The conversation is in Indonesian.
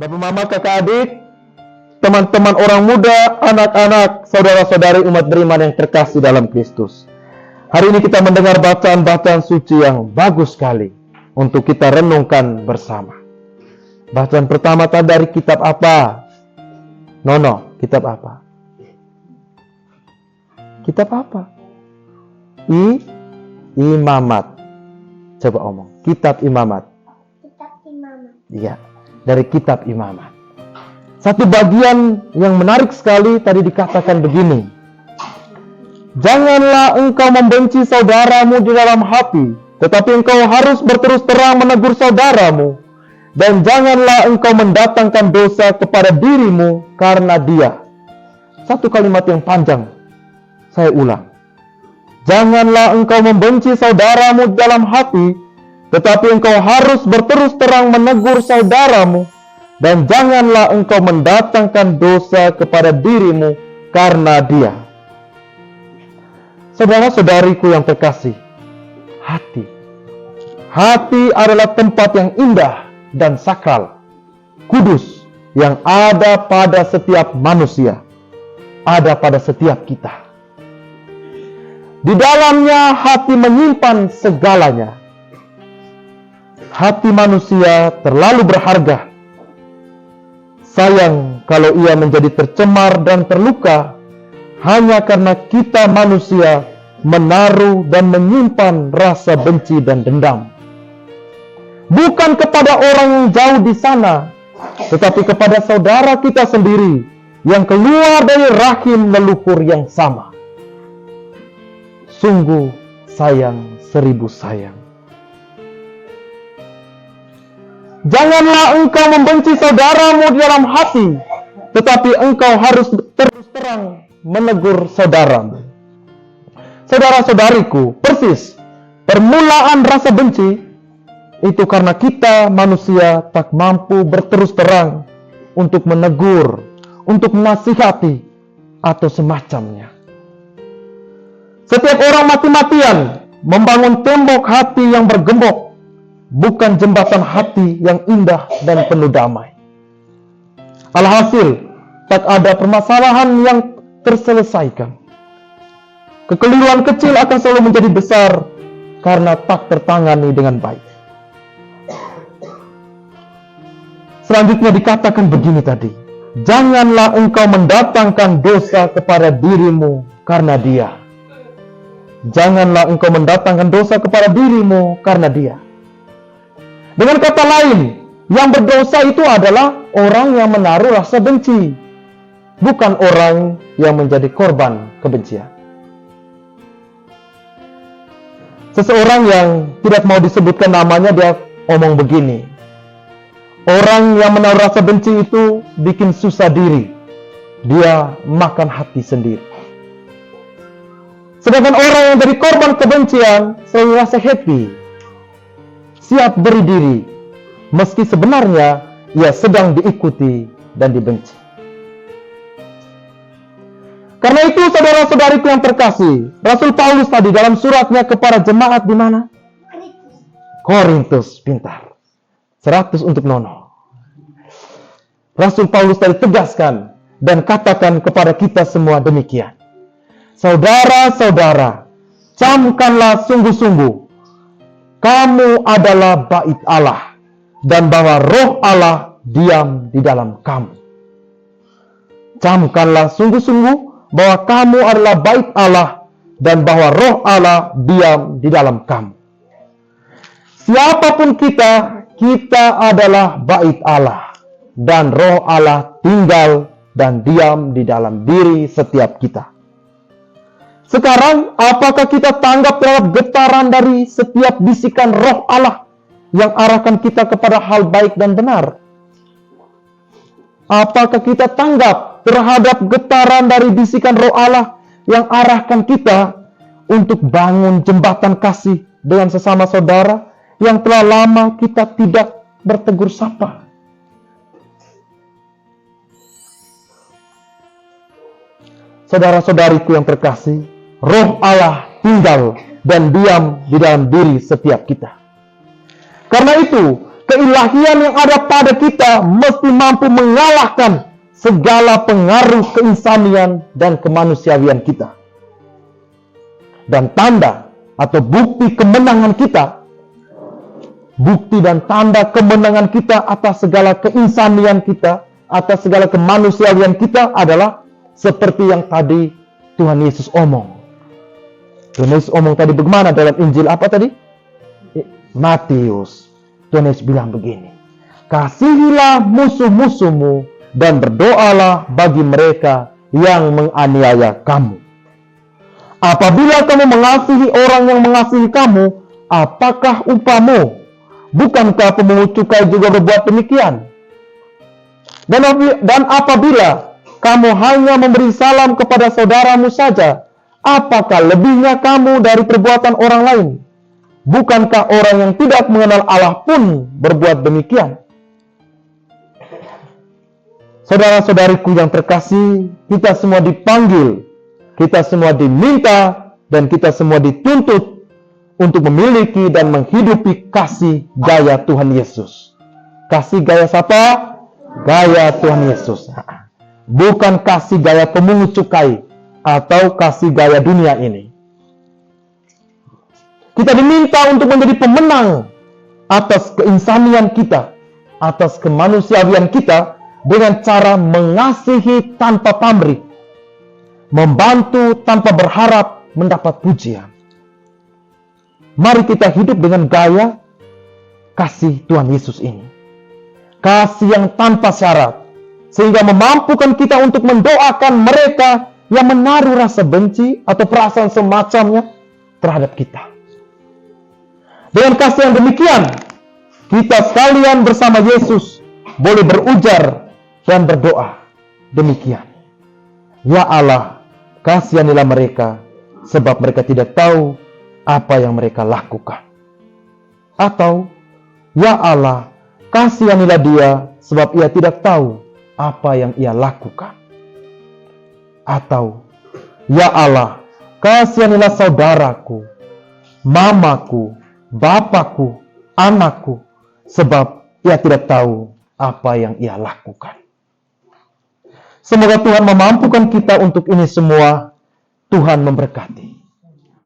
Bapak mama, kakak adik, teman-teman orang muda, anak-anak, saudara-saudari umat beriman yang terkasih dalam Kristus. Hari ini kita mendengar bacaan-bacaan suci yang bagus sekali untuk kita renungkan bersama. Bacaan pertama tadi dari kitab apa? Nono, kitab apa? Kitab apa? Imamat. Coba omong. Kitab Imamat. Kitab Imamat. Iya, dari kitab Imamat. Satu bagian yang menarik sekali tadi dikatakan begini. Janganlah engkau membenci saudaramu di dalam hati, tetapi engkau harus berterus terang menegur saudaramu. Dan janganlah engkau mendatangkan dosa kepada dirimu karena dia. Satu kalimat yang panjang. Saya ulang. Janganlah engkau membenci saudaramu dalam hati, tetapi engkau harus berterus terang menegur saudaramu. Dan janganlah engkau mendatangkan dosa kepada dirimu karena dia. Saudara-saudariku yang terkasih, hati. Hati adalah tempat yang indah dan sakral, kudus, yang ada pada setiap manusia, ada pada setiap kita. Di dalamnya hati menyimpan segalanya. Hati manusia terlalu berharga. Sayang kalau ia menjadi tercemar dan terluka hanya karena kita manusia menaruh dan menyimpan rasa benci dan dendam. Bukan kepada orang yang jauh di sana, tetapi kepada saudara kita sendiri yang keluar dari rahim leluhur yang sama. Sungguh sayang 1000 sayang. Janganlah engkau membenci saudaramu di dalam hati, tetapi engkau harus terus terang menegur saudaramu. Saudara-saudariku, persis permulaan rasa benci itu karena kita manusia tak mampu berterus terang untuk menegur, untuk menasihati, atau semacamnya. Setiap orang mati-matian membangun tembok hati yang bergembok, bukan jembatan hati yang indah dan penuh damai. Alhasil, tak ada permasalahan yang terselesaikan. Kekeliruan kecil akan selalu menjadi besar karena tak tertangani dengan baik. Selanjutnya dikatakan begini tadi. Janganlah engkau mendatangkan dosa kepada dirimu karena dia. Janganlah engkau mendatangkan dosa kepada dirimu karena dia. Dengan kata lain, yang berdosa itu adalah orang yang menaruh rasa benci, bukan orang yang menjadi korban kebencian. Seseorang yang tidak mau disebutkan namanya, dia omong begini. Orang yang menaruh rasa benci itu bikin susah diri. Dia makan hati sendiri. Sedangkan orang yang jadi korban kebencian selalu rasa happy, siap beri diri, meski sebenarnya ia sedang diikuti dan dibenci. Karena itu saudara-saudariku yang terkasih, Rasul Paulus tadi dalam suratnya kepada jemaat di mana? Korintus, pintar. 100 untuk Nono. Rasul Paulus tadi tegaskan dan katakan kepada kita semua demikian. Saudara-saudara, camkanlah sungguh-sungguh, kamu adalah bait Allah, dan bahwa roh Allah diam di dalam kamu. Camkanlah sungguh-sungguh bahwa kamu adalah bait Allah, dan bahwa roh Allah diam di dalam kamu. Siapapun kita adalah bait Allah, dan roh Allah tinggal dan diam di dalam diri setiap kita. Sekarang, apakah kita tanggap terhadap getaran dari setiap bisikan roh Allah yang arahkan kita kepada hal baik dan benar? Apakah kita tanggap terhadap getaran dari bisikan roh Allah yang arahkan kita untuk bangun jembatan kasih dengan sesama saudara yang telah lama kita tidak bertegur sapa? Saudara-saudariku yang terkasih, roh Allah tinggal dan diam di dalam diri setiap kita. Karena itu, keilahian yang ada pada kita mesti mampu mengalahkan segala pengaruh keinsanian dan kemanusiawian kita. Dan tanda atau bukti kemenangan kita, bukti dan tanda kemenangan kita atas segala keinsanian kita, atas segala kemanusiawian kita adalah seperti yang tadi Tuhan Yesus omong. Tuhan Yesus omong tadi bagaimana dalam Injil apa tadi? Matius. Tuhan Yesus bilang begini, kasihilah musuh-musuhmu dan berdoalah bagi mereka yang menganiaya kamu. Apabila kamu mengasihi orang yang mengasihi kamu, apakah upamu? Bukankah pemungut cukai juga berbuat demikian? Dan apabila kamu hanya memberi salam kepada saudaramu saja, apakah lebihnya kamu dari perbuatan orang lain? Bukankah orang yang tidak mengenal Allah pun berbuat demikian? Saudara-saudariku yang terkasih, kita semua dipanggil, kita semua diminta, dan kita semua dituntut untuk memiliki dan menghidupi kasih gaya Tuhan Yesus. Kasih gaya siapa? Gaya Tuhan Yesus. Bukan kasih gaya pemungut cukai atau kasih gaya dunia ini. Kita diminta untuk menjadi pemenang atas keinsanian kita, atas kemanusiawian kita dengan cara mengasihi tanpa pamrih, membantu tanpa berharap mendapat pujian. Mari kita hidup dengan gaya kasih Tuhan Yesus ini. Kasih yang tanpa syarat, sehingga memampukan kita untuk mendoakan mereka yang menaruh rasa benci atau perasaan semacamnya terhadap kita. Dengan kasih yang demikian, kita sekalian bersama Yesus boleh berujar dan berdoa demikian. Ya Allah, kasihanilah mereka, sebab mereka tidak tahu apa yang mereka lakukan. Atau, ya Allah, kasihanilah dia, sebab ia tidak tahu apa yang ia lakukan. Atau, ya Allah, kasihanilah saudaraku, mamaku, bapakku, anakku, sebab ia tidak tahu apa yang ia lakukan. Semoga Tuhan memampukan kita untuk ini semua. Tuhan memberkati.